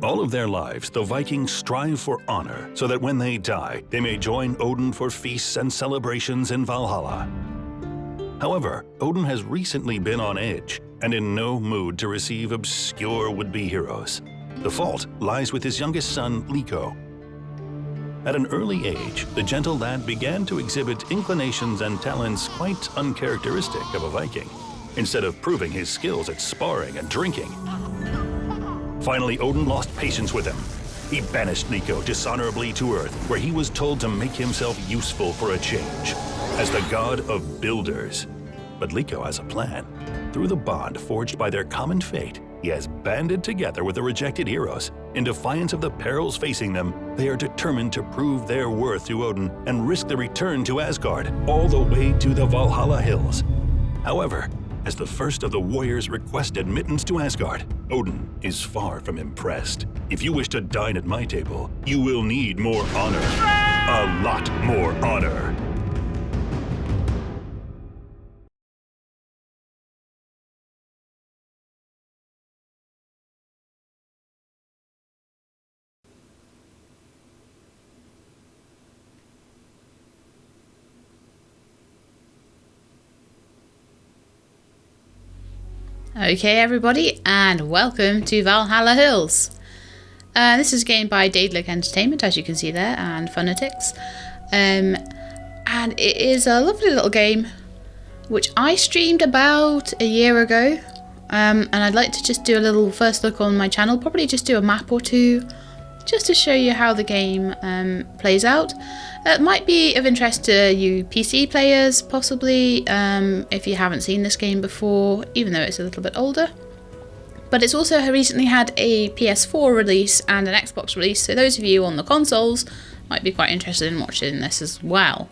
All of their lives, the Vikings strive for honor so that when they die, they may join Odin for feasts and celebrations in Valhalla. However, Odin has recently been on edge and in no mood to receive obscure would-be heroes. The fault lies with his youngest son, Liko. At an early age, the gentle lad began to exhibit inclinations and talents quite uncharacteristic of a Viking, instead of proving his skills at sparring and drinking. Finally, Odin lost patience with him. He banished Liko dishonorably to Earth, where he was told to make himself useful for a change, as the god of builders. But Liko has a plan. Through the bond forged by their common fate, he has banded together with the rejected heroes. In defiance of the perils facing them, they are determined to prove their worth to Odin and risk the return to Asgard, all the way to the Valhalla Hills. However, as the first of the warriors request admittance to Asgard, Odin is far from impressed. If you wish to dine at my table, you will need more honor. A lot more honor. Okay everybody, and welcome to Valhalla Hills. This is a game by Daedalic Entertainment, as you can see there, and Funatics. And it is a lovely little game, which I streamed about a year ago. And I'd like to just do a little first look on my channel, probably just do a map or two, just to show you how the game plays out. It might be of interest to you PC players, possibly, if you haven't seen this game before, even though it's a little bit older. But it's also recently had a PS4 release and an Xbox release, so those of you on the consoles might be quite interested in watching this as well.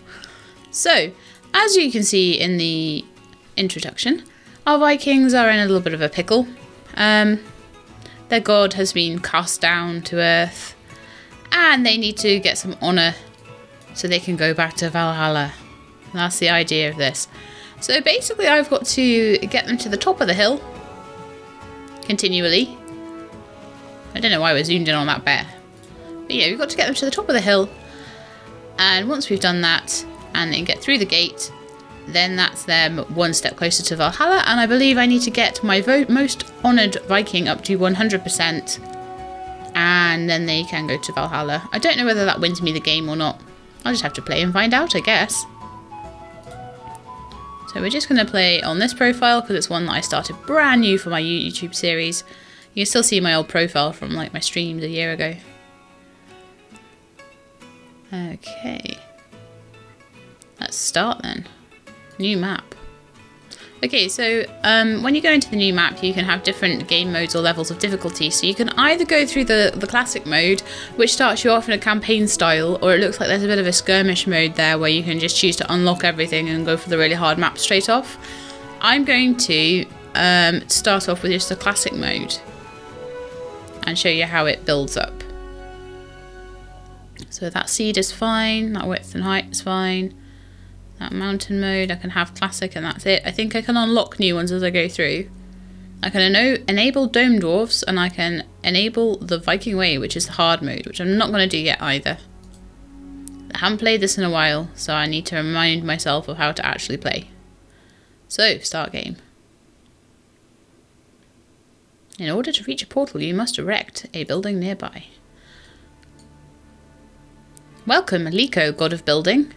So, as you can see in the introduction, our Vikings are in a little bit of a pickle. Their god has been cast down to Earth, and they need to get some honour so they can go back to Valhalla. That's the idea of this. So basically I've got to get them to the top of the hill continually. I don't know why we're zoomed in on that bear. But yeah, we've got to get them to the top of the hill, and once we've done that and then get through the gate, then that's them one step closer to Valhalla, and I believe I need to get my most honoured Viking up to 100%, and then they can go to Valhalla. I don't know whether that wins me the game or not. I'll just have to play and find out, I guess. So we're just going to play on this profile because it's one that I started brand new for my YouTube series. You can still see my old profile from like my streams a year ago. Okay. Let's start then. New map. Okay, so when you go into the new map, you can have different game modes or levels of difficulty. So you can either go through the classic mode, which starts you off in a campaign style, or it looks like there's a bit of a skirmish mode there where you can just choose to unlock everything and go for the really hard map straight off. I'm going to start off with just the classic mode and show you how it builds up. So that seed is fine, that width and height is fine. That mountain mode, I can have classic and that's it. I think I can unlock new ones as I go through. I can enable dome dwarves, and I can enable the Viking way, which is the hard mode, which I'm not going to do yet either. I haven't played this in a while, so I need to remind myself of how to actually play. So, start game. In order to reach a portal, you must erect a building nearby. Welcome, Liko, god of building.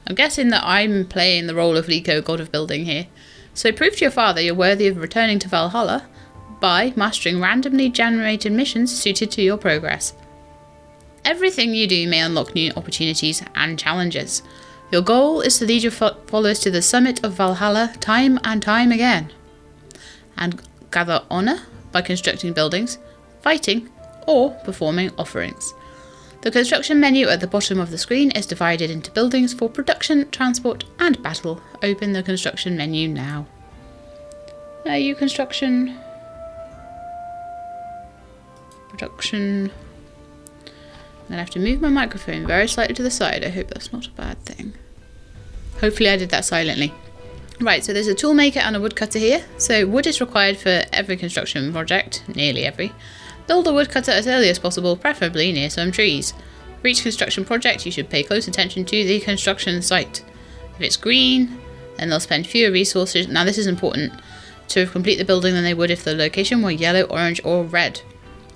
I'm guessing that I'm playing the role of Liko, god of building here. So prove to your father you're worthy of returning to Valhalla by mastering randomly generated missions suited to your progress. Everything you do may unlock new opportunities and challenges. Your goal is to lead your followers to the summit of Valhalla time and time again, and gather honour by constructing buildings, fighting, or performing offerings. The construction menu at the bottom of the screen is divided into buildings for production, transport, and battle. Open the construction menu now. Construction. Production. I'm going to have to move my microphone very slightly to the side. I hope that's not a bad thing. Hopefully I did that silently. Right, so there's a toolmaker and a woodcutter here. So wood is required for every construction project, nearly every. Build a woodcutter as early as possible, preferably near some trees. For each construction project, you should pay close attention to the construction site. If it's green, then they'll spend fewer resources, now this is important, to complete the building than they would if the location were yellow, orange or red.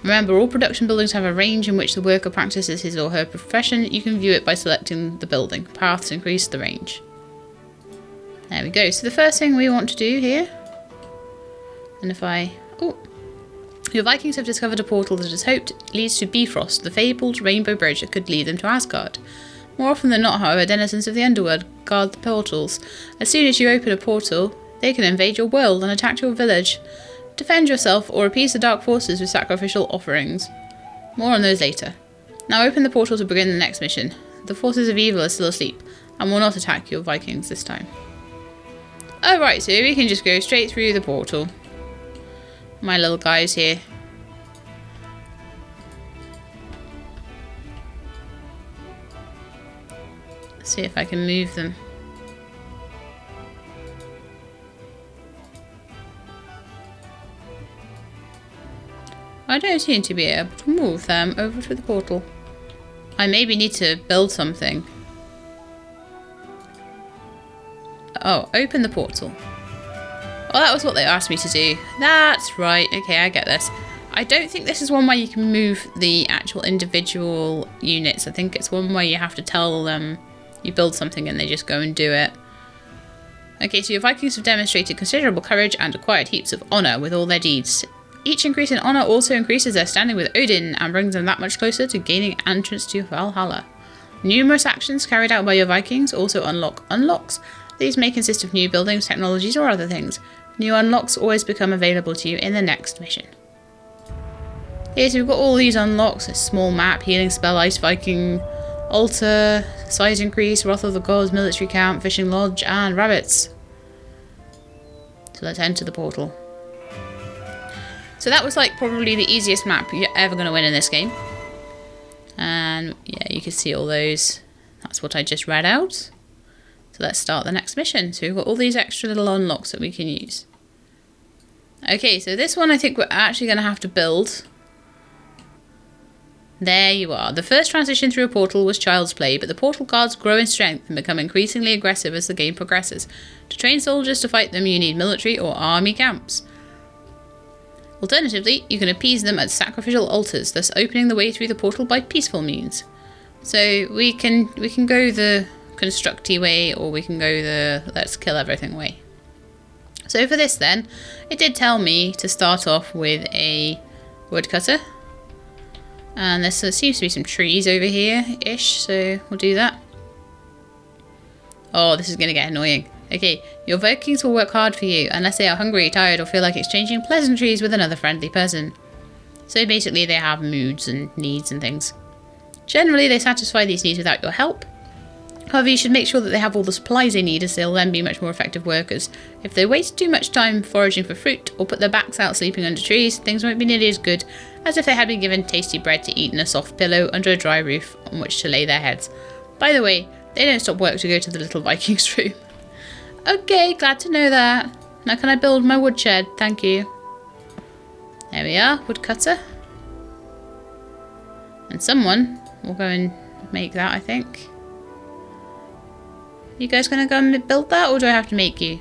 Remember, all production buildings have a range in which the worker practices his or her profession. You can view it by selecting the building. Paths increase the range. There we go. So the first thing we want to do here, and if I... Oh! Your Vikings have discovered a portal that is hoped leads to Bifrost, the fabled rainbow bridge that could lead them to Asgard. More often than not, however, denizens of the underworld guard the portals. As soon as you open a portal, they can invade your world and attack your village. Defend yourself or appease the dark forces with sacrificial offerings. More on those later. Now open the portal to begin the next mission. The forces of evil are still asleep and will not attack your Vikings this time. Oh right, so we can just go straight through the portal. My little guys here. Let's see if I can move them. I don't seem to be able to move them over to the portal. I maybe need to build something. Oh, open the portal. Oh, that was what they asked me to do. That's right. Okay, I get this. I don't think this is one where you can move the actual individual units. I think it's one where you have to tell them you build something and they just go and do it. Okay, so your Vikings have demonstrated considerable courage and acquired heaps of honour with all their deeds. Each increase in honour also increases their standing with Odin and brings them that much closer to gaining entrance to Valhalla. Numerous actions carried out by your Vikings also unlock unlocks. These may consist of new buildings, technologies or other things. New unlocks always become available to you in the next mission. Here, so we've got all these unlocks: a small map, healing spell, ice Viking, altar, size increase, wrath of the gods, military camp, fishing lodge and rabbits. So let's enter the portal. So that was like probably the easiest map you're ever going to win in this game. And yeah, you can see all those. That's what I just read out. So let's start the next mission. So we've got all these extra little unlocks that we can use. Okay, so this one I think we're actually going to have to build. There you are. The first transition through a portal was child's play, but the portal guards grow in strength and become increasingly aggressive as the game progresses. To train soldiers to fight them, you need military or army camps. Alternatively, you can appease them at sacrificial altars, thus opening the way through the portal by peaceful means. So we can go the constructy way, or we can go the let's kill everything way. So for this then, it did tell me to start off with a woodcutter. And there seems to be some trees over here-ish, so we'll do that. Oh, this is going to get annoying. Okay, your Vikings will work hard for you unless they are hungry, tired, or feel like exchanging pleasantries with another friendly person. So basically they have moods and needs and things. Generally they satisfy these needs without your help. However, you should make sure that they have all the supplies they need, as they'll then be much more effective workers. If they waste too much time foraging for fruit or put their backs out sleeping under trees, things won't be nearly as good as if they had been given tasty bread to eat and a soft pillow under a dry roof on which to lay their heads. By the way, they don't stop work to go to the little Vikings room. Okay, glad to know that. Now can I build my woodshed? Thank you. There we are, woodcutter. And someone will go and make that, I think. You guys gonna go and build that, or do I have to make you?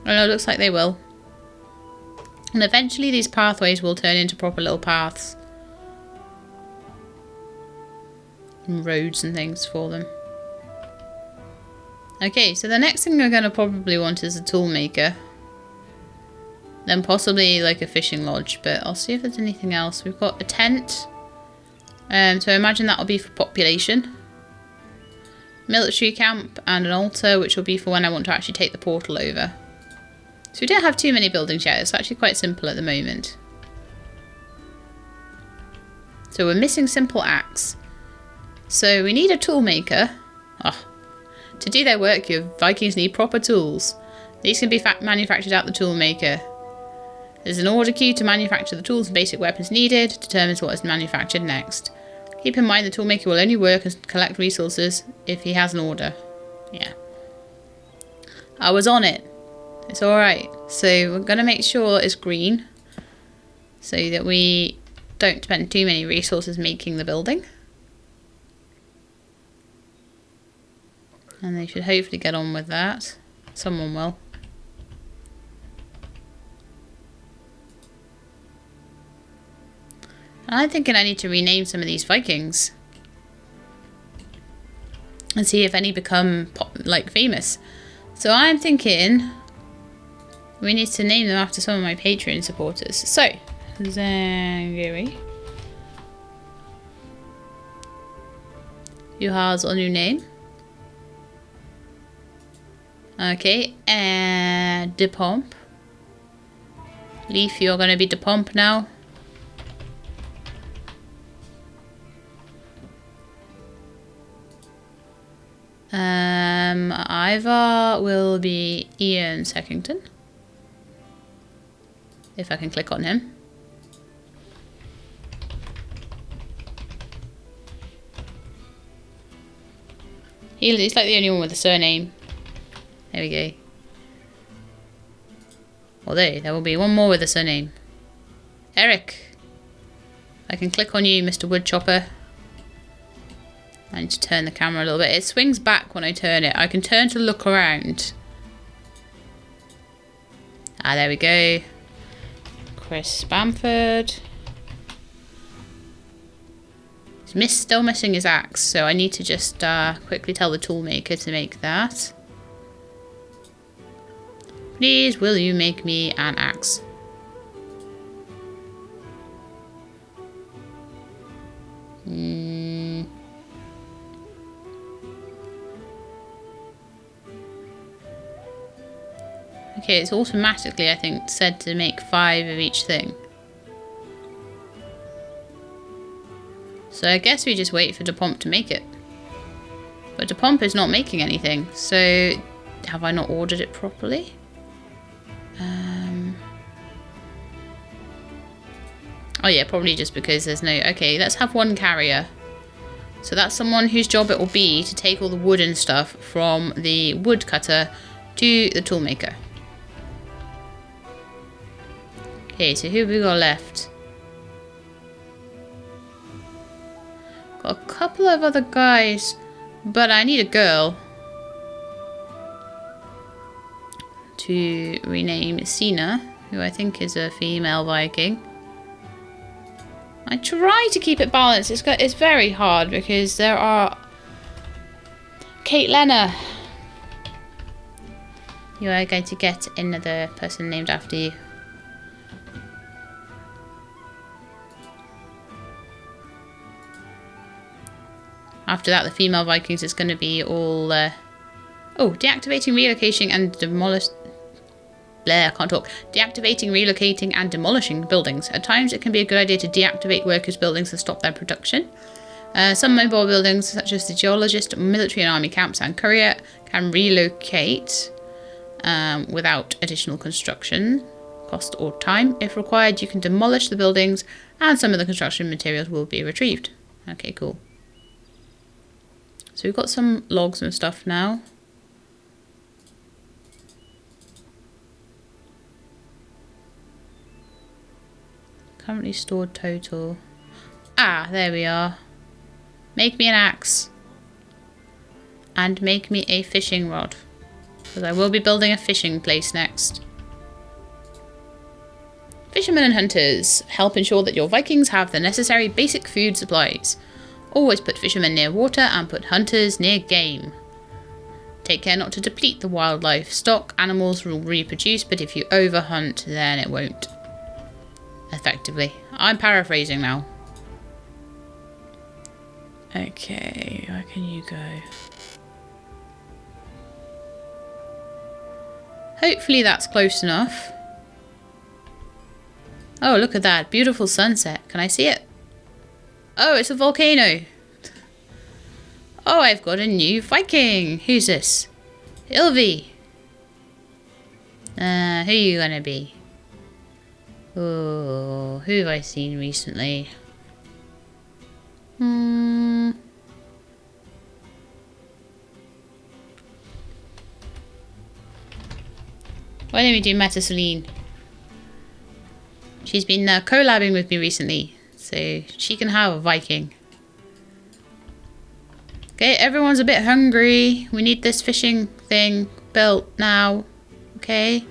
Oh no, it looks like they will. And eventually these pathways will turn into proper little paths. And roads and things for them. Okay, so the next thing we're going to probably want is a tool maker. Then possibly like a fishing lodge, but I'll see if there's anything else. We've got a tent. So I imagine that'll be for population. Military camp and an altar, which will be for when I want to actually take the portal over. So we don't have too many buildings yet. It's actually quite simple at the moment. So we're missing simple axe. So we need a tool maker. Oh. To do their work, your Vikings need proper tools. These can be manufactured at the tool maker. There's an order queue to manufacture the tools and basic weapons needed. Determines what is manufactured next. Keep in mind the toolmaker will only work and collect resources if he has an order. Yeah. I was on it. It's alright. So we're going to make sure it's green. so that we don't spend too many resources making the building. And they should hopefully get on with that. Someone will. And I'm thinking I need to rename some of these Vikings. And see if any become, like, famous. So I'm thinking we need to name them after some of my Patreon supporters. So, Zangiri. Who has a new name? Okay, and De Pomp. Leaf, you're going to be De Pomp now. Ivar will be Ian Seckington. If I can click on him. He's like the only one with a surname. There we go. Although, there will be one more with a surname. Eric. I can click on you, Mr. Woodchopper. I need to turn the camera a little bit. It swings back when I turn it. I can turn to look around. Ah, there we go. Chris Bamford. He's still missing his axe, so I need to just quickly tell the toolmaker to make that. Please, will you make me an axe? Okay, it's automatically, I think, said to make 5 of each thing. So I guess we just wait for De Pomp to make it. But De Pomp is not making anything, so have I not ordered it properly? Oh yeah, probably just because there's no... Okay, let's have one carrier. So that's someone whose job it will be to take all the wood and stuff from the woodcutter to the toolmaker. Okay, so who have we got left? Got a couple of other guys, but I need a girl to rename Sina, who I think is a female Viking. I try to keep it balanced. It's very hard because there are... Kate Lena. You are going to get another person named after you. After that, the female Vikings is going to be all... oh, deactivating, relocating and demolish... Blair, I can't talk. Deactivating, relocating and demolishing buildings. At times, it can be a good idea to deactivate workers' buildings and stop their production. Some mobile buildings, such as the geologist, military and army camps and courier, can relocate without additional construction cost or time. If required, you can demolish the buildings and some of the construction materials will be retrieved. Okay, cool. So we've got some logs and stuff now. Currently stored total. Ah, there we are. Make me an axe. And make me a fishing rod. Because I will be building a fishing place next. Fishermen and hunters help ensure that your Vikings have the necessary basic food supplies. Always put fishermen near water and put hunters near game. Take care not to deplete the wildlife stock. Animals will reproduce, but if you overhunt, then it won't. Effectively. I'm paraphrasing now. Okay, where can you go? Hopefully that's close enough. Oh, look at that. Beautiful sunset. Can I see it? Oh, it's a volcano. Oh, I've got a new Viking. Who's this? Ilvi. Who are you gonna be? Oh, who have I seen recently? Why don't we do Metaceline? She's been collabing with me recently, so she can have a Viking. Okay, everyone's a bit hungry. We need this fishing thing built now. Okay.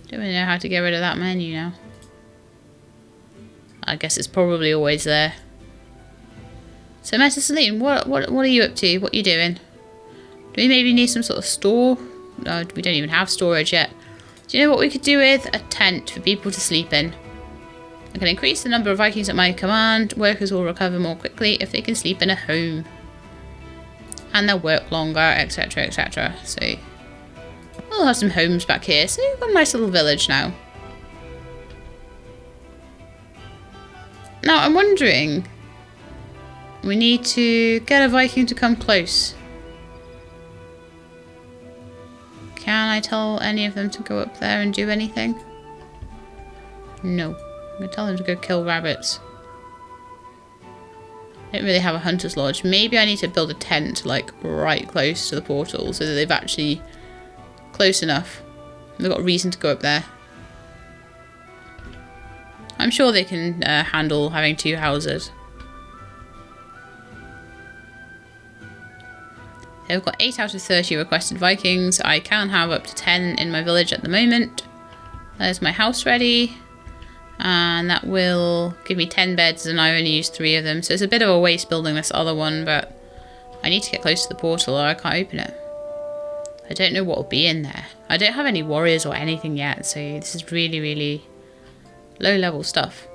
Don't really know how to get rid of that menu now. I guess it's probably always there. So, Meta Celine, what are you up to? What are you doing? Do we maybe need some sort of store? No, we don't even have storage yet. Do you know what we could do with? A tent for people to sleep in. I can increase the number of Vikings at my command. Workers will recover more quickly if they can sleep in a home. And they'll work longer, etc, etc. So, we'll have some homes back here. So, we've got a nice little village now. Now, I'm wondering... We need to get a Viking to come close. Can I tell any of them to go up there and do anything? No. I'm going to tell them to go kill rabbits. I don't really have a hunter's lodge. Maybe I need to build a tent, like, right close to the portal so that they've actually close enough. They've got reason to go up there. I'm sure they can handle having 2 houses. I've got 8 out of 30 requested Vikings. I can have up to 10 in my village at the moment. There's my house ready. And that will give me 10 beds and I only used 3 of them. So it's a bit of a waste building this other one, but I need to get close to the portal or I can't open it. I don't know what will be in there. I don't have any warriors or anything yet, so this is really, really low level stuff.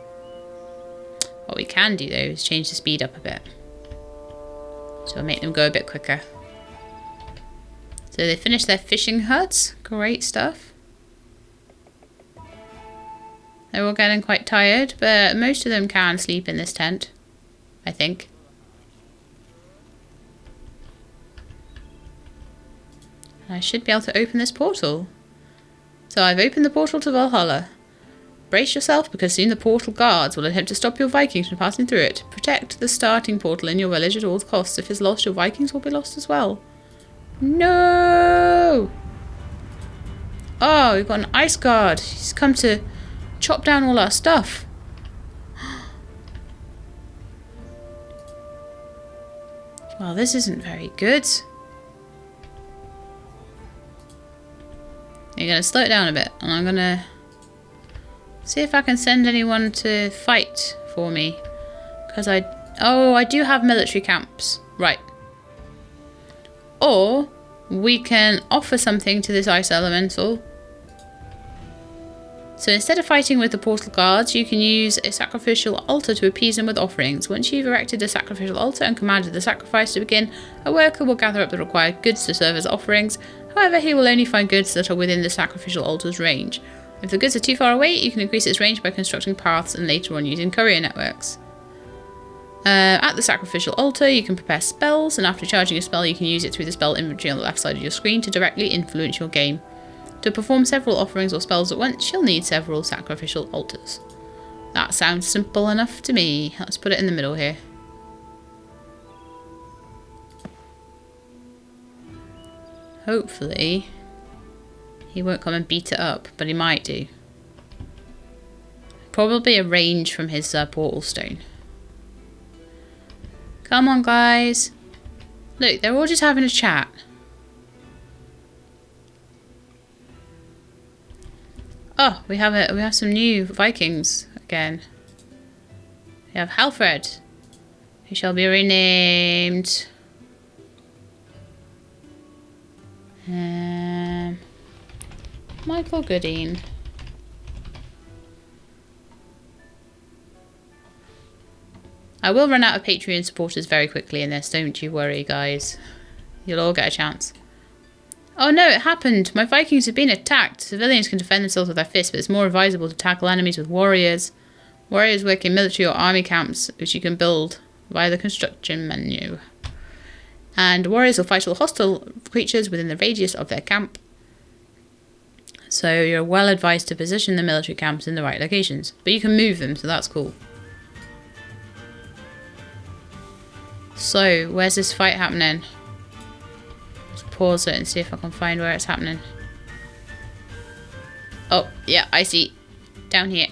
What we can do though is change the speed up a bit. So I'll make them go a bit quicker. So they finished their fishing huts. Great stuff. They're all getting quite tired, but most of them can sleep in this tent, I think. I should be able to open this portal. So I've opened the portal to Valhalla. Brace yourself because soon the portal guards will attempt to stop your Vikings from passing through it. Protect the starting portal in your village at all costs. If it's lost, your Vikings will be lost as well. No! Oh, we've got an Asgard. He's come to chop down all our stuff. Well, this isn't very good. You're going to slow it down a bit. And I'm going to see if I can send anyone to fight for me. Because I do have military camps. Right. Or we can offer something to this ice elemental. So instead of fighting with the portal guards, you can use a sacrificial altar to appease them with offerings. Once you've erected a sacrificial altar and commanded the sacrifice to begin, a worker will gather up the required goods to serve as offerings. However, he will only find goods that are within the sacrificial altar's range. If the goods are too far away, you can increase its range by constructing paths and later on using courier networks. At the sacrificial altar, you can prepare spells, and after charging a spell, you can use it through the spell inventory on the left side of your screen to directly influence your game. To perform several offerings or spells at once, you'll need several sacrificial altars. That sounds simple enough to me. Let's put it in the middle here. Hopefully, he won't come and beat it up, but he might do. Probably a range from his portal stone. Come on, guys. Look, they're all just having a chat. Oh, we have some new Vikings again. We have Halfred, who shall be renamed Michael Goodine. I will run out of Patreon supporters very quickly in this, don't you worry, guys. You'll all get a chance. Oh no, it happened! My Vikings have been attacked! Civilians can defend themselves with their fists, but it's more advisable to tackle enemies with warriors. Warriors work in military or army camps, which you can build via the construction menu. And warriors will fight all hostile creatures within the radius of their camp. So you're well advised to position the military camps in the right locations. But you can move them, so that's cool. So, where's this fight happening? Let's pause it and see if I can find where it's happening. Oh, yeah, I see. Down here.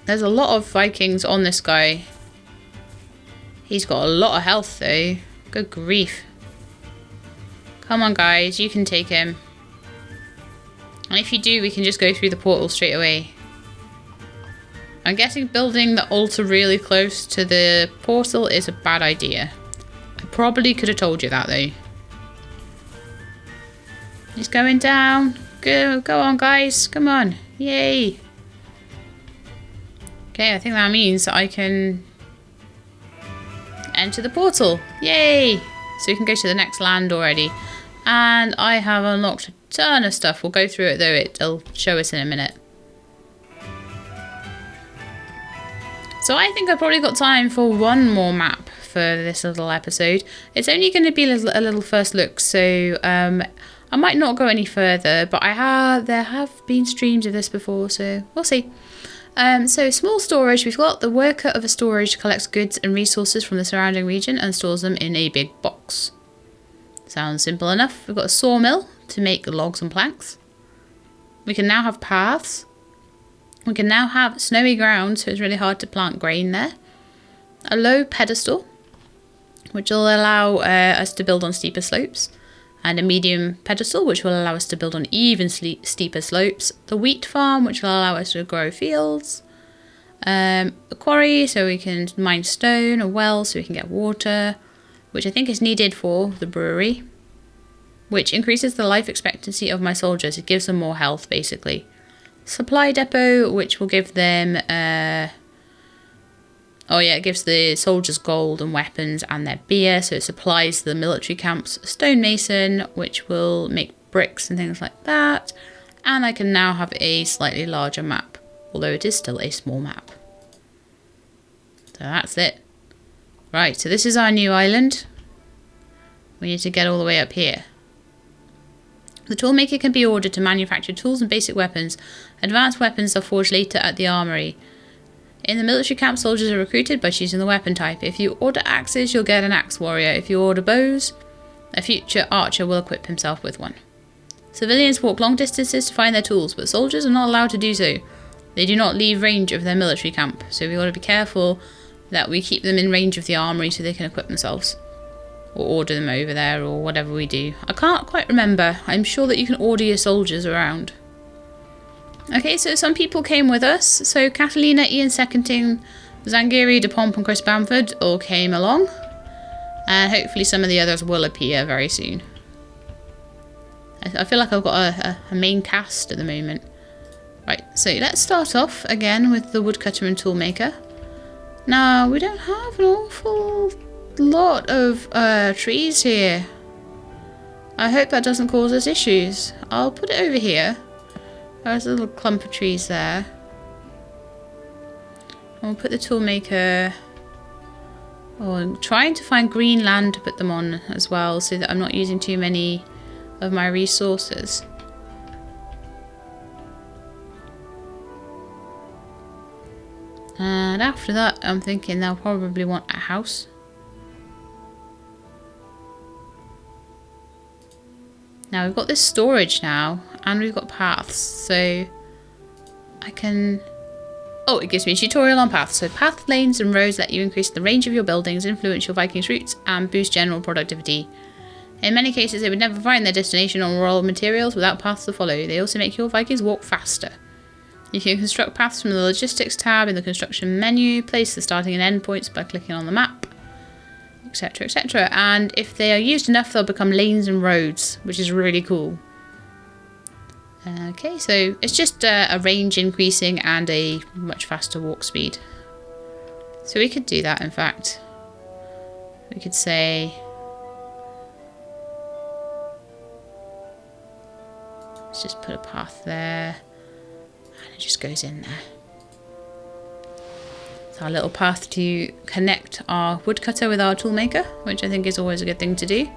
There's a lot of Vikings on this guy. He's got a lot of health though. Good grief. Come on guys, you can take him. And if you do, we can just go through the portal straight away. I'm guessing building the altar really close to the portal is a bad idea. I probably could have told you that though. He's going down. Go on guys, come on. Yay. Okay, I think that means that I can enter the portal. Yay! So we can go to the next land already. And I have unlocked a ton of stuff. We'll go through it though. It'll show us in a minute. So I think I've probably got time for one more map for this little episode. It's only going to be a little first look. So I might not go any further. But there have been streams of this before. So we'll see. So small storage, we've got the worker of a storage collects goods and resources from the surrounding region and stores them in a big box. Sounds simple enough. We've got a sawmill to make logs and planks. We can now have paths. We can now have snowy ground, so it's really hard to plant grain there. A low pedestal, which will allow us to build on steeper slopes. And a medium pedestal, which will allow us to build on even steeper slopes. The wheat farm, which will allow us to grow fields. A quarry, so we can mine stone. A well, so we can get water, which I think is needed for the brewery. Which increases the life expectancy of my soldiers. It gives them more health, basically. Supply depot, which will give them... Oh yeah, it gives the soldiers gold and weapons and their beer, so it supplies the military camps. Stonemason, which will make bricks and things like that. And I can now have a slightly larger map, although it is still a small map. So that's it. Right, so this is our new island. We need to get all the way up here. The toolmaker can be ordered to manufacture tools and basic weapons. Advanced weapons are forged later at the armory. In the military camp, soldiers are recruited by choosing the weapon type. If you order axes, you'll get an axe warrior. If you order bows, a future archer will equip himself with one. Civilians walk long distances to find their tools, but soldiers are not allowed to do so. They do not leave range of their military camp, so we've got to be careful that we keep them in range of the armory so they can equip themselves. Or order them over there, or whatever we do. I can't quite remember. I'm sure that you can order your soldiers around. Okay, so some people came with us. So Catalina, Ian Seconding, Zangiri, DePomp and Chris Bamford all came along. And hopefully some of the others will appear very soon. I feel like I've got a main cast at the moment. Right, so let's start off again with the woodcutter and toolmaker. Now, we don't have an awful lot of trees here. I hope that doesn't cause us issues. I'll put it over here. There's a little clump of trees there. And we'll put the toolmaker... Oh, I'm trying to find green land to put them on as well, so that I'm not using too many of my resources. And after that, I'm thinking they'll probably want a house. Now we've got this storage now, and we've got paths, so I can... Oh, it gives me a tutorial on paths. So path, lanes and roads let you increase the range of your buildings, influence your Vikings' routes, and boost general productivity. In many cases, they would never find their destination on raw materials without paths to follow. They also make your Vikings walk faster. You can construct paths from the Logistics tab in the Construction menu, place the starting and end points by clicking on the map, etc, etc. And if they are used enough, they'll become lanes and roads, which is really cool. Okay, so it's just a range increasing and a much faster walk speed. So we could do that, in fact. We could say... Let's just put a path there. And it just goes in there. It's our little path to connect our woodcutter with our toolmaker, which I think is always a good thing to do.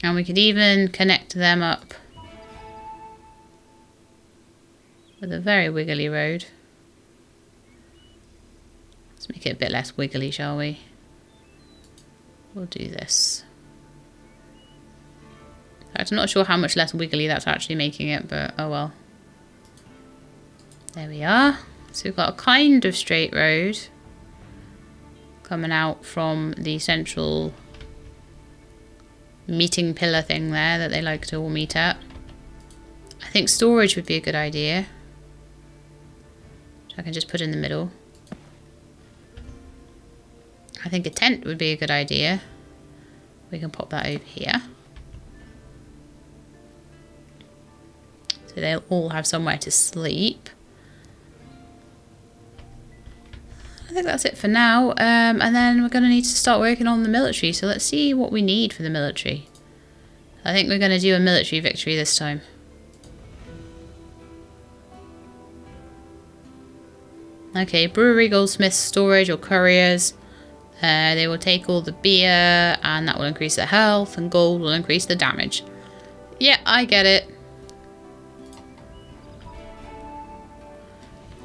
And we could even connect them up with a very wiggly road. Let's make it a bit less wiggly, shall we? We'll do this. I'm not sure how much less wiggly that's actually making it, but oh well. There we are. So we've got a kind of straight road coming out from the central meeting pillar thing there that they like to all meet at. I think storage would be a good idea. Which I can just put in the middle. I think a tent would be a good idea. We can pop that over here. So they'll all have somewhere to sleep. I think that's it for now. And then we're going to need to start working on the military. So let's see what we need for the military. I think we're going to do a military victory this time. Okay, brewery, goldsmiths, storage or couriers. They will take all the beer and that will increase their health, and gold will increase the damage. Yeah, I get it.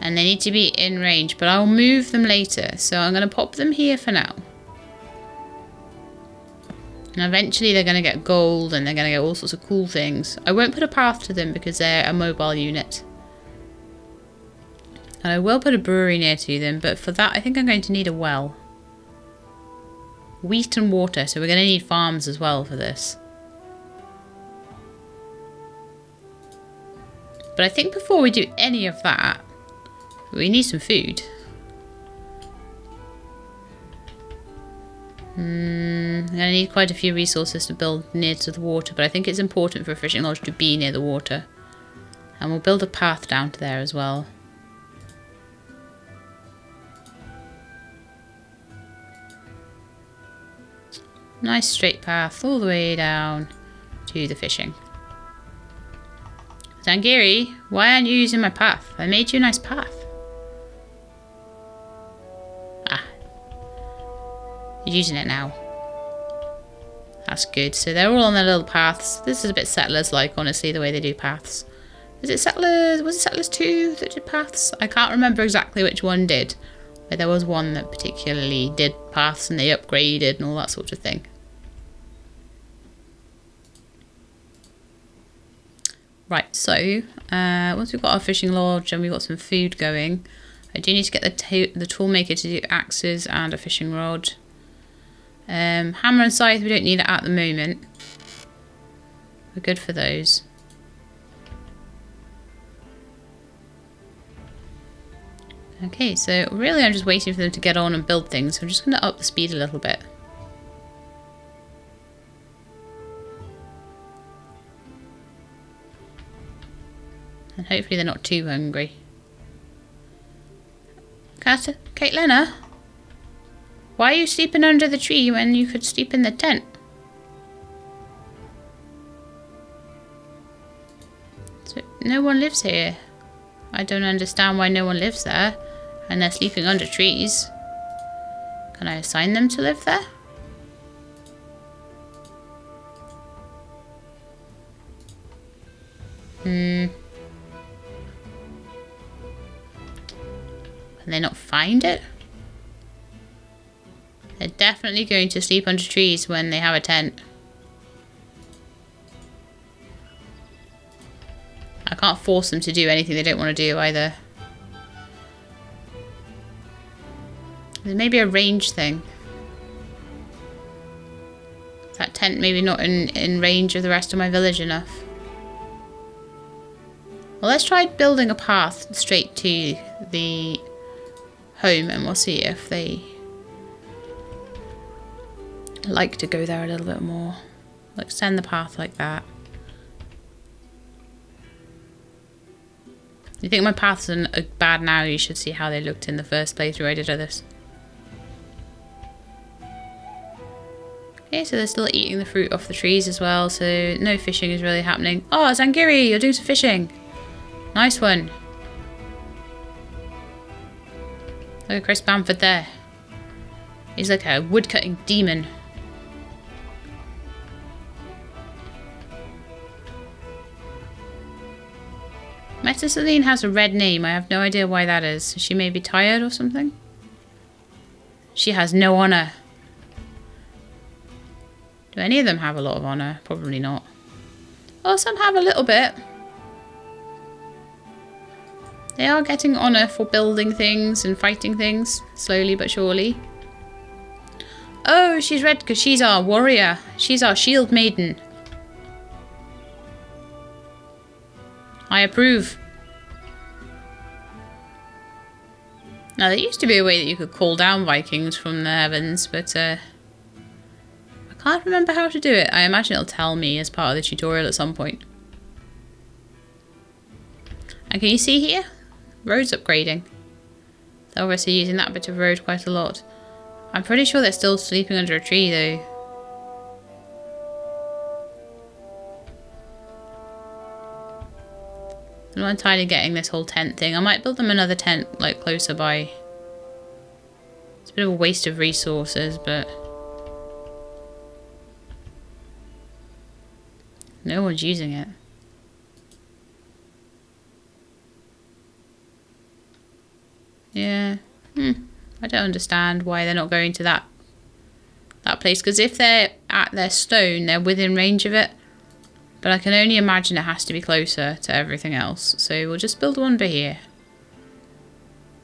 And they need to be in range, but I'll move them later. So I'm going to pop them here for now. And eventually they're going to get gold and they're going to get all sorts of cool things. I won't put a path to them because they're a mobile unit. And I will put a brewery near to them, but for that I think I'm going to need a well. Wheat and water, so we're going to need farms as well for this. But I think before we do any of that, we need some food. I'm going to need quite a few resources to build near to the water, but I think it's important for a fishing lodge to be near the water. And we'll build a path down to there as well. Nice straight path all the way down to the fishing. Zangiri, why aren't you using my path? I made you a nice path. Ah. You're using it now. That's good. So they're all on their little paths. This is a bit settlers-like, honestly, the way they do paths. Was it Settlers 2 that did paths? I can't remember exactly which one did. But there was one that particularly did paths and they upgraded and all that sort of thing. Right, so once we've got our fishing lodge and we've got some food going, I do need to get the tool maker to do axes and a fishing rod. Hammer and scythe, we don't need it at the moment. We're good for those. Okay, so really I'm just waiting for them to get on and build things. So I'm just going to up the speed a little bit. And hopefully they're not too hungry. Caitlina? Why are you sleeping under the tree when you could sleep in the tent? So, no one lives here. I don't understand why no one lives there. And they're sleeping under trees. Can I assign them to live there? Can they not find it? They're definitely going to sleep under trees when they have a tent. I can't force them to do anything they don't want to do either. There may be a range thing. That tent maybe not in range of the rest of my village enough. Well, let's try building a path straight to the home and we'll see if they like to go there a little bit more. We'll extend the path like that. You think my paths are bad now? You should see how they looked in the first playthrough I did of this. Okay, so they're still eating the fruit off the trees as well, so no fishing is really happening. Oh, Zangiri, you're doing some fishing. Nice one. Look at Chris Bamford there. He's like a woodcutting demon. My Metaceline has a red name. I have no idea why that is. She may be tired or something. She has no honour. Do any of them have a lot of honour? Probably not. Well, some have a little bit. They are getting honour for building things and fighting things, slowly but surely. Oh, she's red because she's our warrior. She's our shield maiden. I approve. Now, there used to be a way that you could call down Vikings from the heavens, but I can't remember how to do it. I imagine it'll tell me as part of the tutorial at some point. And can you see here? Roads upgrading. They're obviously using that bit of road quite a lot. I'm pretty sure they're still sleeping under a tree though. I'm not entirely getting this whole tent thing. I might build them another tent like closer by. It's a bit of a waste of resources, but no one's using it. Yeah. I don't understand why they're not going to that place. Because if they're at their stone, they're within range of it. But I can only imagine it has to be closer to everything else. So we'll just build one by here.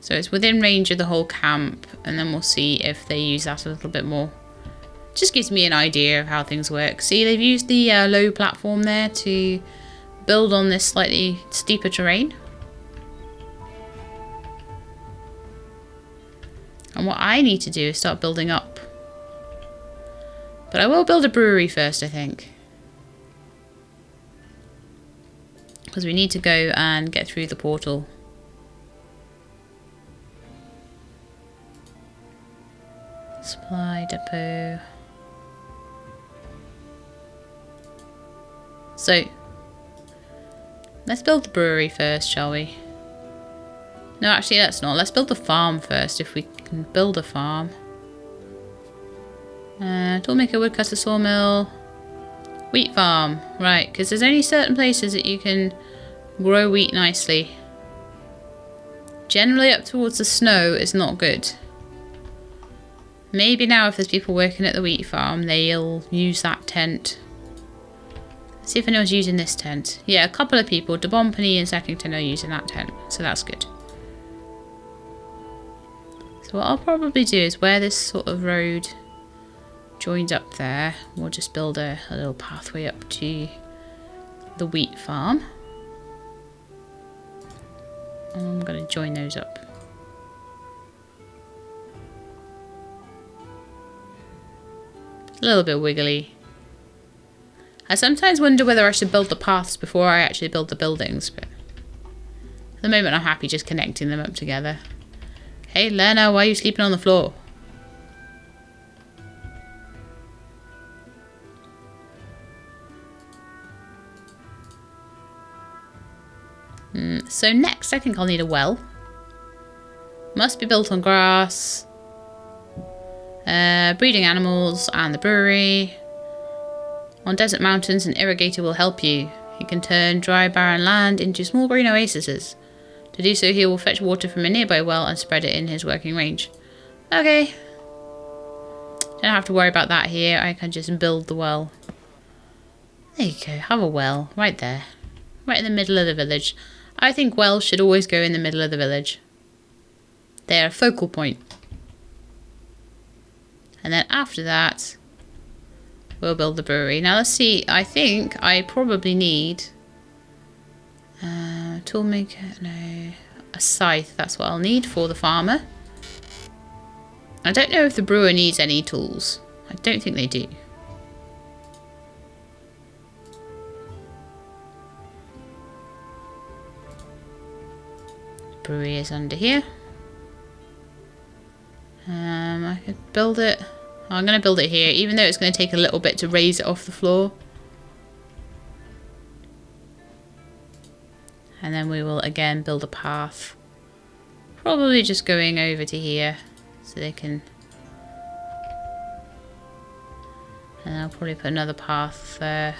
So it's within range of the whole camp. And then we'll see if they use that a little bit more. Just gives me an idea of how things work. See, they've used the low platform there to build on this slightly steeper terrain. And what I need to do is start building up. But I will build a brewery first, I think. Because we need to go and get through the portal. Supply depot. So, let's build the brewery first, shall we? No, actually, let's not. Let's build the farm first, if we can build a farm. Toolmaker, woodcutter, sawmill. Wheat farm. Right, because there's only certain places that you can grow wheat nicely. Generally up towards the snow is not good. Maybe now if there's people working at the wheat farm, they'll use that tent. Let's see if anyone's using this tent. Yeah, a couple of people. Debompany and Seckington are using that tent, so that's good. So what I'll probably do is where this sort of road joins up there, we'll just build a little pathway up to the wheat farm. And I'm going to join those up. A little bit wiggly. I sometimes wonder whether I should build the paths before I actually build the buildings, but at the moment I'm happy just connecting them up together. Hey Lerna, why are you sleeping on the floor? So next I think I'll need a well. Must be built on grass. Breeding animals and the brewery. On desert mountains, an irrigator will help you. He can turn dry barren land into small green oases. To do so, he will fetch water from a nearby well and spread it in his working range. Okay. Don't have to worry about that here. I can just build the well. There you go. Have a well. Right there. Right in the middle of the village. I think wells should always go in the middle of the village. They're a focal point. And then after that, we'll build the brewery. Now let's see. I think I probably need... toolmaker, no, a scythe, that's what I'll need for the farmer. I don't know if the brewer needs any tools. I don't think they do. Brewery is under here. I could build it. Oh, I'm going to build it here, even though it's going to take a little bit to raise it off the floor. And then we will again build a path. Probably just going over to here so they can... And I'll probably put another path there.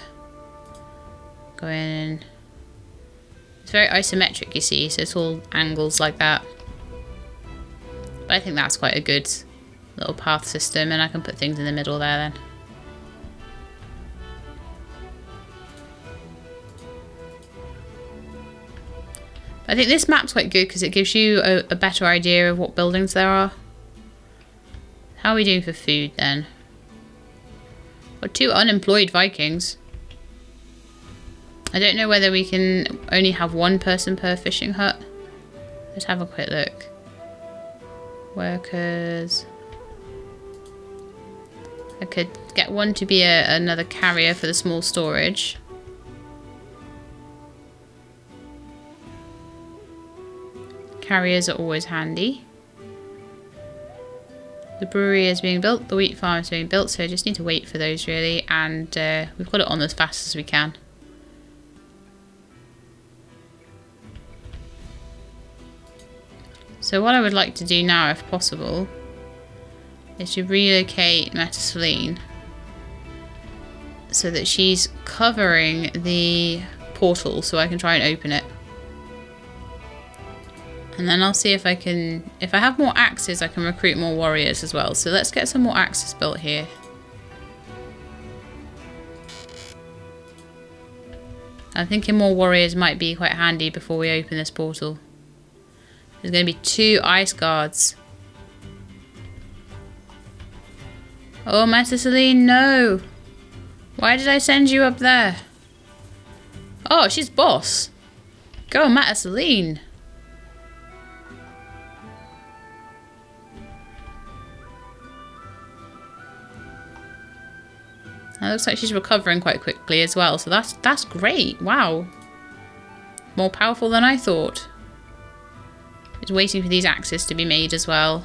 Going It's very isometric, you see, so it's all angles like that. But I think that's quite a good little path system, and I can put things in the middle there then. I think this map's quite good because it gives you a better idea of what buildings there are. How are we doing for food then? Got 2 unemployed Vikings. I don't know whether we can only have 1 person per fishing hut. Let's have a quick look. Workers. I could get 1 to be another carrier for the small storage. Carriers are always handy. The brewery is being built, the wheat farm is being built, so I just need to wait for those really, and we've got it on as fast as we can. So what I would like to do now, if possible, is to relocate Metaceline so that she's covering the portal so I can try and open it. And then I'll see if I can, if I have more axes, I can recruit more warriors as well. So let's get some more axes built here. I'm thinking more warriors might be quite handy before we open this portal. There's going to be 2 ice guards. Oh, Metaceline, no! Why did I send you up there? Oh, she's boss. Go, Metaceline. It looks like she's recovering quite quickly as well, so that's great. Wow. More powerful than I thought. Just waiting for these axes to be made as well.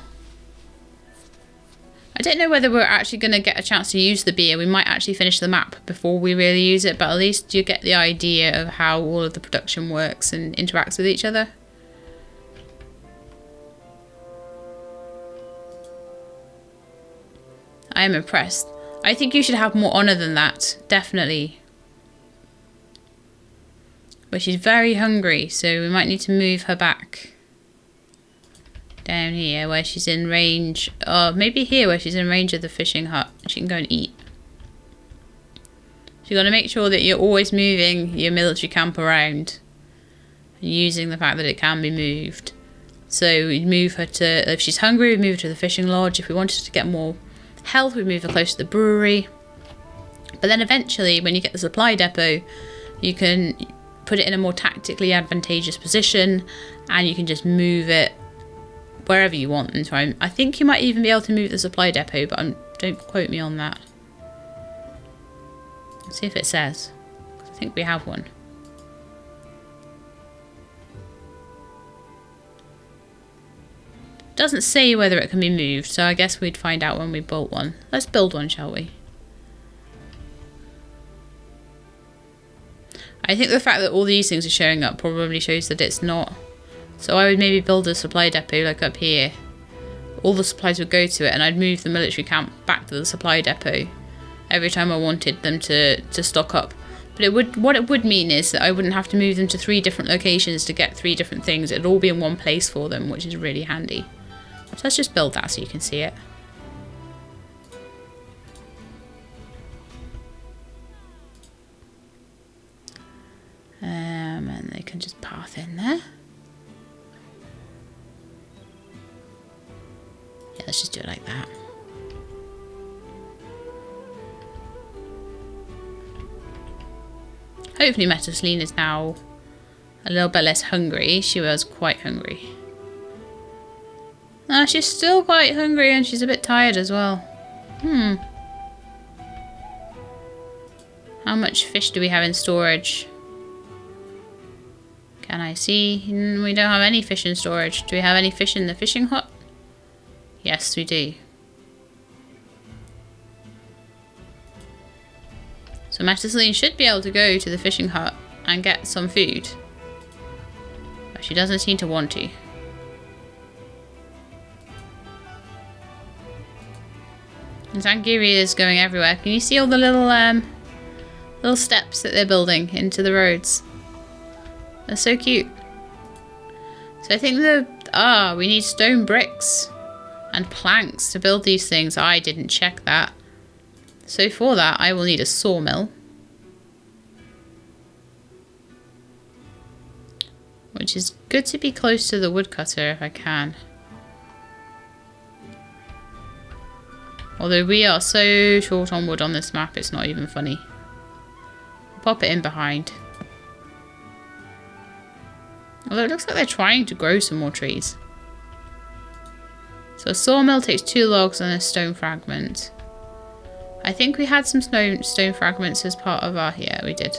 I don't know whether we're actually going to get a chance to use the beer. We might actually finish the map before we really use it, but at least you get the idea of how all of the production works and interacts with each other. I am impressed. I think you should have more honour than that, definitely. But she's very hungry, so we might need to move her back. Down here, where she's in range. Oh, maybe here, where she's in range of the fishing hut. She can go and eat. So you've got to make sure that you're always moving your military camp around. Using the fact that it can be moved. So we move her to, if she's hungry, we move her to the fishing lodge. If we wanted to get more health, we move her close to the brewery. But then eventually, when you get the supply depot, you can put it in a more tactically advantageous position, and you can just move it wherever you want in time. I think you might even be able to move the supply depot, but don't quote me on that. Let's see if it says. I think we have one. Doesn't say whether it can be moved, so I guess we'd find out when we build one. Let's build one, shall we? I think the fact that all these things are showing up probably shows that it's not. So I would maybe build a supply depot like up here. All the supplies would go to it, and I'd move the military camp back to the supply depot every time I wanted them to stock up. But what it would mean is that I wouldn't have to move them to 3 different locations to get 3 different things. It'd all be in one place for them, which is really handy. So let's just build that so you can see it. And they can just path in there. Yeah, let's just do it like that. Hopefully Metaceline is now a little bit less hungry. She was quite hungry. She's still quite hungry, and she's a bit tired as well. How much fish do we have in storage? Can I see? We don't have any fish in storage. Do we have any fish in the fishing hut? Yes, we do. So Metaceline should be able to go to the fishing hut and get some food. But she doesn't seem to want to. And Zangiri is going everywhere. Can you see all the little steps that they're building into the roads? They're so cute. So I think we need stone bricks and planks to build these things. I didn't check that. So for that, I will need a sawmill. Which is good to be close to the woodcutter if I can. Although we are so short on wood on this map, it's not even funny. I'll pop it in behind. Although it looks like they're trying to grow some more trees. So a sawmill takes 2 logs and a stone fragment. I think we had some stone fragments as part of our... Yeah, we did.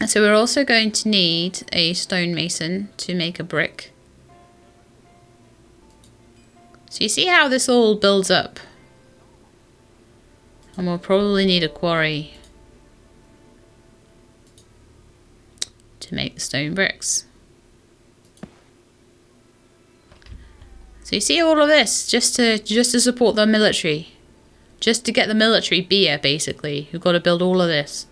And so we're also going to need a stonemason to make a brick. So you see how this all builds up. And we'll probably need a quarry to make the stone bricks. So you see all of this just to support the military. Just to get the military beer, basically. We've got to build all of this.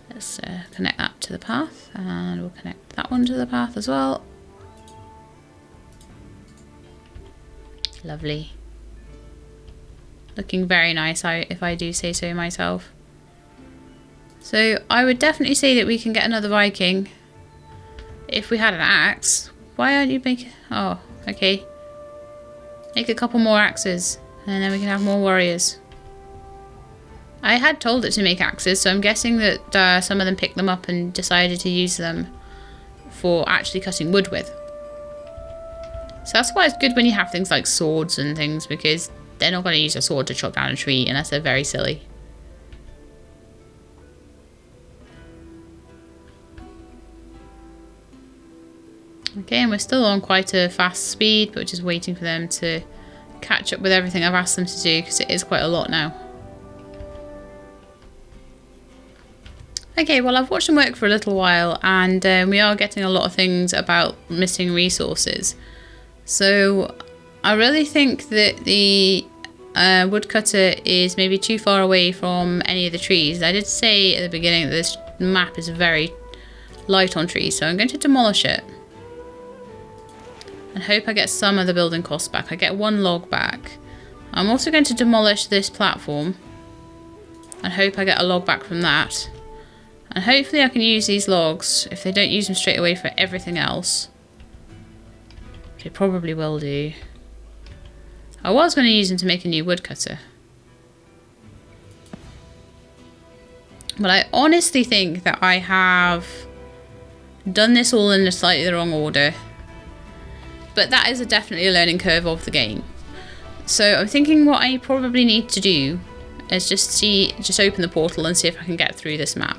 Let's connect that to the path, and we'll connect that one to the path as well. Lovely. Looking very nice, if I do say so myself. So I would definitely say that we can get another Viking if we had an axe. Why aren't you making... Oh, okay. Make a couple more axes, and then we can have more warriors. I had told it to make axes, so I'm guessing that some of them picked them up and decided to use them for actually cutting wood with. So that's why it's good when you have things like swords and things, because they're not going to use a sword to chop down a tree unless they're very silly. Okay, and we're still on quite a fast speed, but we're just waiting for them to catch up with everything I've asked them to do, because it is quite a lot now. Okay, well, I've watched them work for a little while, and we are getting a lot of things about missing resources. So I really think that the woodcutter is maybe too far away from any of the trees. I did say at the beginning that this map is very light on trees, so I'm going to demolish it. And hope I get some of the building costs back. I get 1 log back. I'm also going to demolish this platform. And hope I get a log back from that. And hopefully I can use these logs, if they don't use them straight away, for everything else. They probably will do. I was going to use them to make a new woodcutter. But I honestly think that I have done this all in a slightly the wrong order. But that is definitely a learning curve of the game. So I'm thinking what I probably need to do is just open the portal and see if I can get through this map.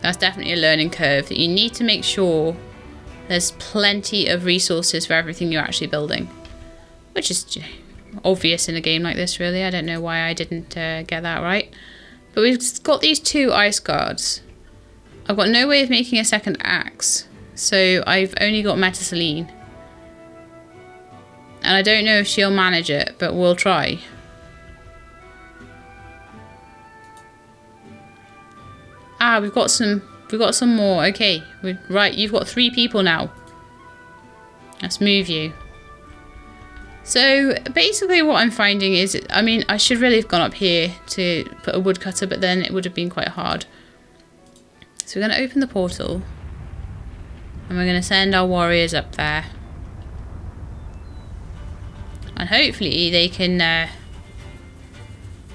That's definitely a learning curve, that you need to make sure there's plenty of resources for everything you're actually building. Which is obvious in a game like this, really. I don't know why I didn't get that right. But we've got these 2 ice guards. I've got no way of making a second axe. So I've only got Metasaline. And I don't know if she'll manage it, but we'll try. Ah, we've got some more. Okay, right, you've got 3 people now. Let's move you. So basically what I'm finding is, I mean, I should really have gone up here to put a woodcutter, but then it would have been quite hard. So we're going to open the portal. And we're going to send our warriors up there. And hopefully they can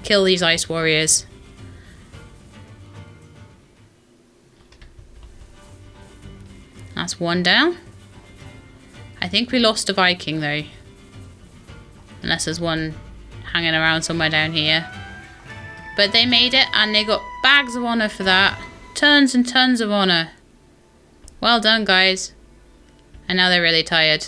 kill these ice warriors. That's 1 down. I think we lost a Viking though. Unless there's one hanging around somewhere down here. But they made it, and they got bags of honour for that. Tons and tons of honour. Well done, guys. And now they're really tired.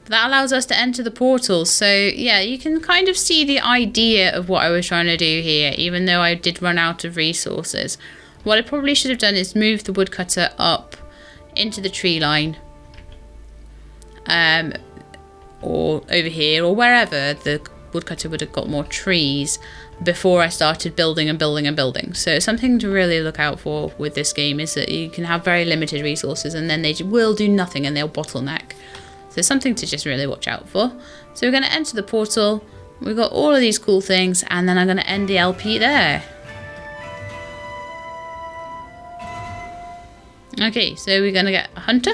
But that allows us to enter the portal. So yeah, you can kind of see the idea of what I was trying to do here, even though I did run out of resources. What I probably should have done is move the woodcutter up into the tree line. Or over here, or wherever the woodcutter would have got more trees. before I started building and building and building. So something to really look out for with this game is that you can have very limited resources and then they will do nothing and they'll bottleneck. So something to just really watch out for. So we're going to enter the portal. We've got all of these cool things and then I'm going to end the LP there. Okay, so we're going to get a hunter,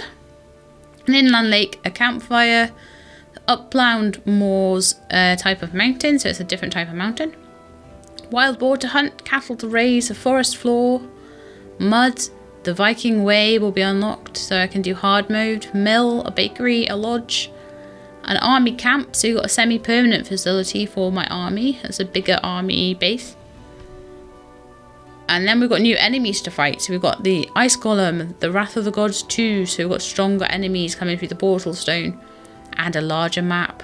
an inland lake, a campfire, upland moors type of mountain, so it's a different type of mountain. Wild boar to hunt, cattle to raise, a forest floor, mud, the Viking way will be unlocked, so I can do hard mode, mill, a bakery, a lodge, an army camp, so you've got a semi-permanent facility for my army, that's a bigger army base. And then we've got new enemies to fight. So we've got the Ice Golem, the Wrath of the Gods 2. So we've got stronger enemies coming through the portal stone. And a larger map.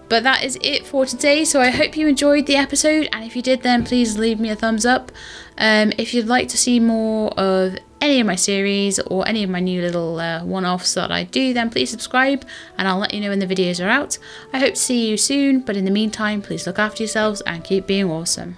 But that is it for today. So I hope you enjoyed the episode. And if you did, then please leave me a thumbs up. If you'd like to see more of any of my series or any of my new little one-offs that I do, then please subscribe. And I'll let you know when the videos are out. I hope to see you soon. But in the meantime, please look after yourselves and keep being awesome.